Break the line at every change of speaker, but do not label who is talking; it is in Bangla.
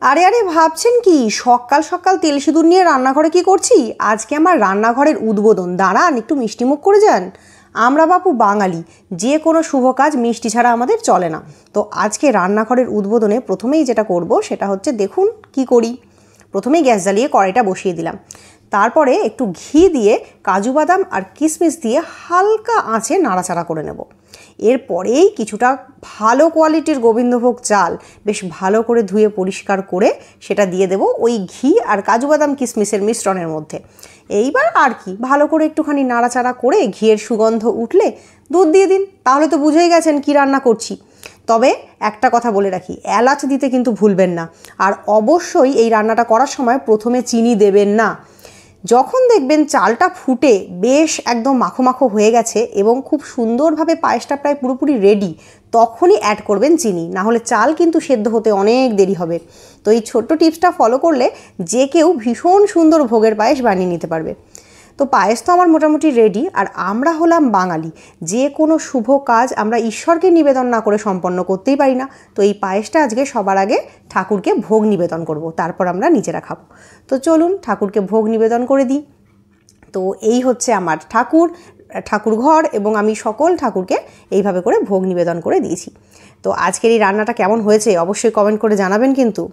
আরে আরে ভাবছেন কি সকাল সকাল তেল সিঁদুর নিয়ে রান্নাঘরে কি করছি? আজকে আমার রান্নাঘরের উদ্বোধন। দাঁড়ান একটু মিষ্টিমুখ করে যান। আমরা বাপু বাঙালি, যে কোনো শুভ কাজ মিষ্টি ছাড়া আমাদের চলে না। তো আজকে রান্নাঘরের উদ্বোধনে প্রথমেই যেটা করব সেটা হচ্ছে, দেখুন কি করি। প্রথমেই গ্যাস জ্বালিয়ে কড়াইটা বসিয়ে দিলাম। তারপরে একটু ঘি দিয়ে কাজু বাদাম আর কিশমিশ দিয়ে হালকা আঁচে নাড়াচাড়া করে নেব। এরপরেই কিছুটা ভালো কোয়ালিটির গোবিন্দভোগ চাল বেশ ভালো করে ধুয়ে পরিষ্কার করে সেটা দিয়ে দেব ওই ঘি আর কাজু বাদাম কিশমিশের মিশ্রণের মধ্যে। এইবার আর কি, ভালো করে একটুখানি নাড়াচাড়া করে ঘিয়ের সুগন্ধ উঠলে দুধ দিয়ে দিন। তাহলে তো বুঝেই গেছেন কি রান্না করছি। তবে একটা কথা বলে রাখি, এলাচ দিতে কিন্তু ভুলবেন না। আর অবশ্যই এই রান্নাটা করার সময় প্রথমে চিনি দেবেন না। যখন দেখবেন চালটা ফুটে বেশ একদম মাখো মাখো হয়ে গেছে এবং খুব সুন্দরভাবে পায়েসটা প্রায় পুরোপুরি রেডি, তখনই অ্যাড করবেন চিনি। না হলে চাল কিন্তু সেদ্ধ হতে অনেক দেরি হবে। তো এই ছোট্ট টিপসটা ফলো করলে যে কেউ ভীষণ সুন্দর ভোগের পায়েস বানিয়ে নিতে পারবে। তো পায়েস তো আমার মোটামুটি রেডি। আর আমরা হলাম বাঙালি, যে কোনো শুভ কাজ আমরা ঈশ্বরকে নিবেদন না করে সম্পন্ন করতেই পারি না। তো এই পায়েসটা আজকে সবার আগে ঠাকুরকে ভোগ নিবেদন করব, তারপর আমরা নিজেরা খাবো। তো চলুন ঠাকুরকে ভোগ নিবেদন করে দিই। তো এই হচ্ছে আমার ঠাকুর ঘর, এবং আমি সকল ঠাকুরকে এইভাবে করে ভোগ নিবেদন করে দিয়েছি। তো আজকের এই রান্নাটা কেমন হয়েছে অবশ্যই কমেন্ট করে জানাবেন কিন্তু।